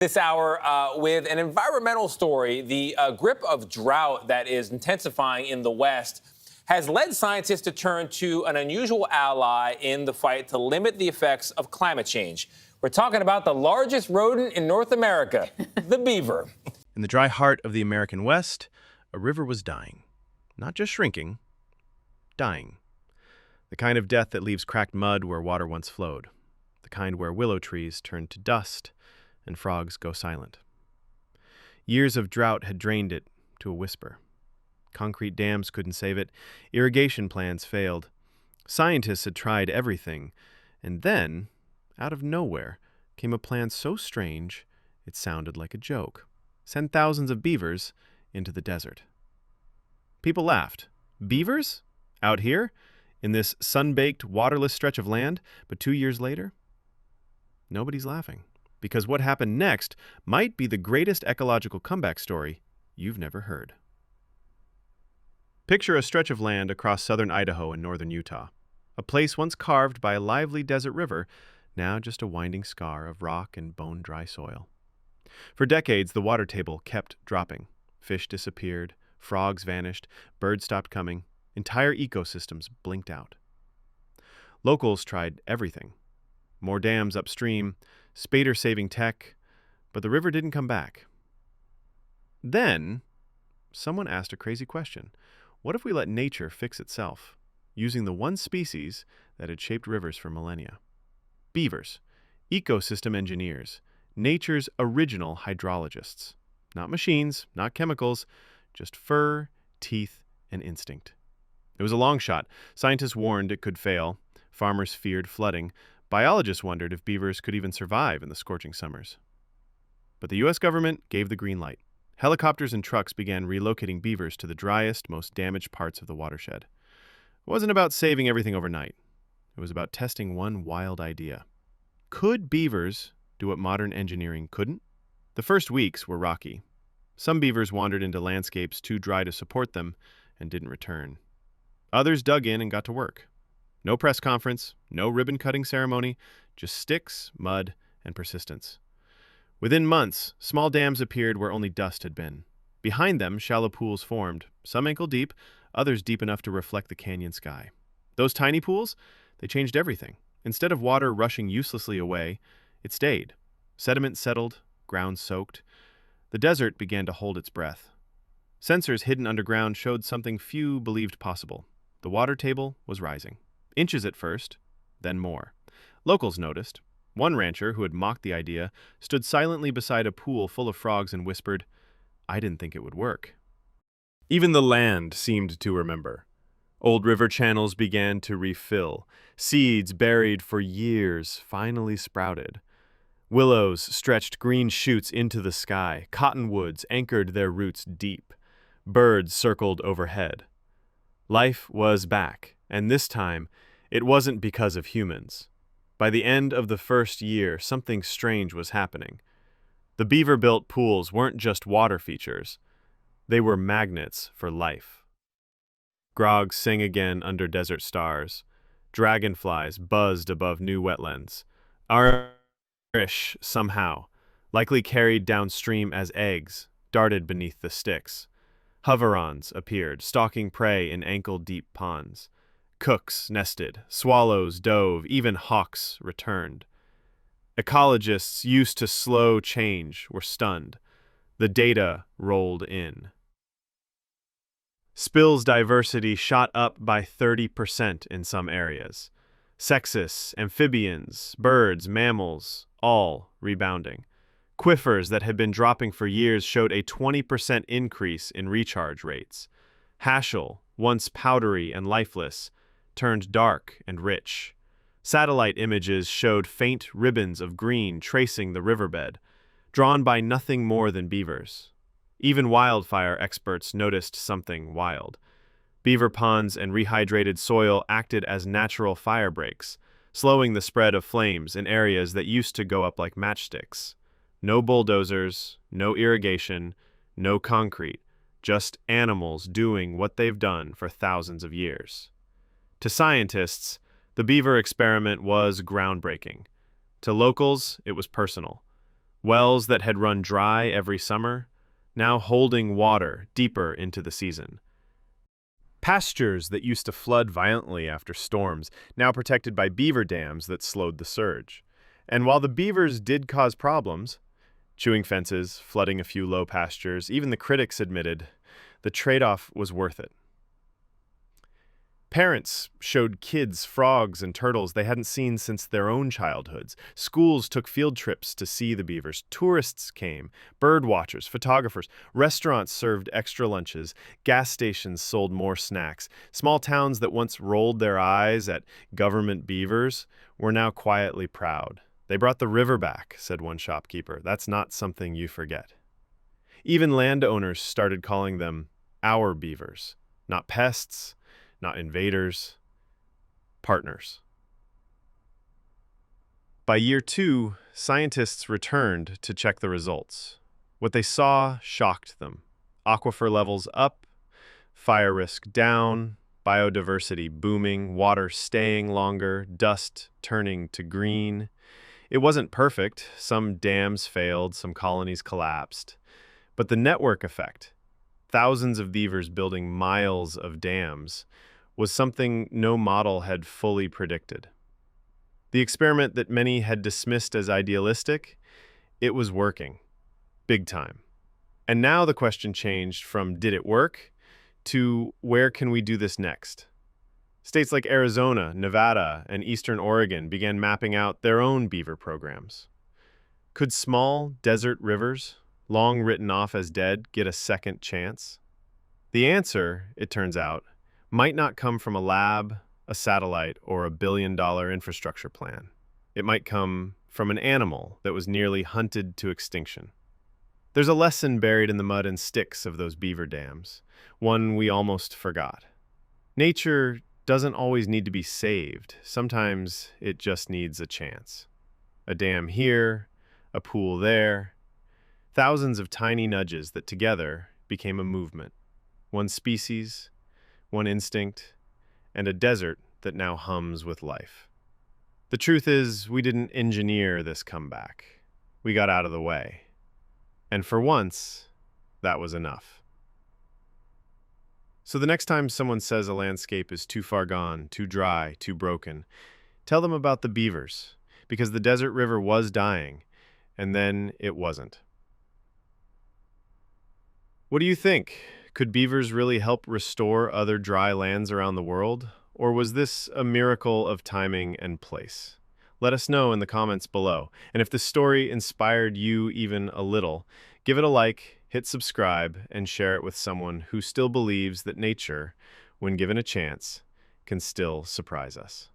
This hour with an environmental story. The grip of drought that is intensifying in the West has led scientists to turn to an unusual ally in the fight to limit the effects of climate change. We're talking about the largest rodent in North America, the beaver. In the dry heart of the American West, a river was dying. Not just shrinking, dying. The kind of death that leaves cracked mud where water once flowed. The kind where willow trees turn to dust and frogs go silent. Years of drought had drained it to a whisper. Concrete dams couldn't save it. Irrigation plans failed. Scientists had tried everything. And then, out of nowhere, came a plan so strange it sounded like a joke. Send thousands of beavers into the desert. People laughed. Beavers? Out here? In this sun-baked, waterless stretch of land? But 2 years later? Nobody's laughing. Because what happened next might be the greatest ecological comeback story you've never heard. Picture a stretch of land across southern Idaho and northern Utah. A place once carved by a lively desert river, now just a winding scar of rock and bone-dry soil. For decades, the water table kept dropping. Fish disappeared, frogs vanished, birds stopped coming, entire ecosystems blinked out. Locals tried everything. More dams upstream, spader-saving tech, but the river didn't come back. Then, someone asked a crazy question. What if we let nature fix itself, using the one species that had shaped rivers for millennia? Beavers, ecosystem engineers, nature's original hydrologists. Not machines, not chemicals, just fur, teeth, and instinct. It was a long shot. Scientists warned it could fail. Farmers feared flooding. Biologists wondered if beavers could even survive in the scorching summers. But the U.S. government gave the green light. Helicopters and trucks began relocating beavers to the driest, most damaged parts of the watershed. It wasn't about saving everything overnight. It was about testing one wild idea. Could beavers do what modern engineering couldn't? The first weeks were rocky. Some beavers wandered into landscapes too dry to support them and didn't return. Others dug in and got to work. No press conference, no ribbon-cutting ceremony, just sticks, mud, and persistence. Within months, small dams appeared where only dust had been. Behind them, shallow pools formed, some ankle deep, others deep enough to reflect the canyon sky. Those tiny pools, they changed everything. Instead of water rushing uselessly away, it stayed. Sediment settled, ground soaked. The desert began to hold its breath. Sensors hidden underground showed something few believed possible. The water table was rising. Inches at first, then more. Locals noticed. One rancher, who had mocked the idea, stood silently beside a pool full of frogs and whispered, "I didn't think it would work." Even the land seemed to remember. Old river channels began to refill. Seeds buried for years finally sprouted. Willows stretched green shoots into the sky. Cottonwoods anchored their roots deep. Birds circled overhead. Life was back, and this time, it wasn't because of humans. By the end of the first year, something strange was happening. The beaver-built pools weren't just water features. They were magnets for life. Grogs sang again under desert stars. Dragonflies buzzed above new wetlands. Irish, somehow, likely carried downstream as eggs, darted beneath the sticks. Hoverons appeared, stalking prey in ankle-deep ponds. Cooks nested, swallows dove, even hawks returned. Ecologists used to slow change were stunned. The data rolled in. Spills diversity shot up by 30% in some areas. Sexus, amphibians, birds, mammals, all rebounding. Aquifers that had been dropping for years showed a 20% increase in recharge rates. Haschel, once powdery and lifeless, turned dark and rich. Satellite images showed faint ribbons of green tracing the riverbed, drawn by nothing more than beavers. Even wildfire experts noticed something wild. Beaver ponds and rehydrated soil acted as natural fire breaks, slowing the spread of flames in areas that used to go up like matchsticks. No bulldozers, no irrigation, no concrete, just animals doing what they've done for thousands of years. To scientists, the beaver experiment was groundbreaking. To locals, it was personal. Wells that had run dry every summer, now holding water deeper into the season. Pastures that used to flood violently after storms, now protected by beaver dams that slowed the surge. And while the beavers did cause problems, chewing fences, flooding a few low pastures, even the critics admitted the trade-off was worth it. Parents showed kids frogs and turtles they hadn't seen since their own childhoods. Schools took field trips to see the beavers. Tourists came, bird watchers, photographers. Restaurants served extra lunches. Gas stations sold more snacks. Small towns that once rolled their eyes at government beavers were now quietly proud. They brought the river back, said one shopkeeper. That's not something you forget. Even landowners started calling them our beavers, not pests, not invaders, partners. By year 2, scientists returned to check the results. What they saw shocked them. Aquifer levels up, fire risk down, biodiversity booming, water staying longer, dust turning to green. It wasn't perfect. Some dams failed, some colonies collapsed. But the network effect, thousands of beavers building miles of dams, was something no model had fully predicted. The experiment that many had dismissed as idealistic, it was working, big time. And now the question changed from did it work to where can we do this next? States like Arizona, Nevada, and Eastern Oregon began mapping out their own beaver programs. Could small desert rivers, long written off as dead, get a second chance? The answer, it turns out, might not come from a lab, a satellite, or a billion-dollar infrastructure plan. It might come from an animal that was nearly hunted to extinction. There's a lesson buried in the mud and sticks of those beaver dams, one we almost forgot. Nature doesn't always need to be saved. Sometimes it just needs a chance. A dam here, a pool there, thousands of tiny nudges that together became a movement. One species, one instinct, and a desert that now hums with life. The truth is, we didn't engineer this comeback. We got out of the way. And for once, that was enough. So the next time someone says a landscape is too far gone, too dry, too broken, tell them about the beavers, because the desert river was dying, and then it wasn't. What do you think? Could beavers really help restore other dry lands around the world? Or was this a miracle of timing and place? Let us know in the comments below. And if this story inspired you even a little, give it a like, hit subscribe, and share it with someone who still believes that nature, when given a chance, can still surprise us.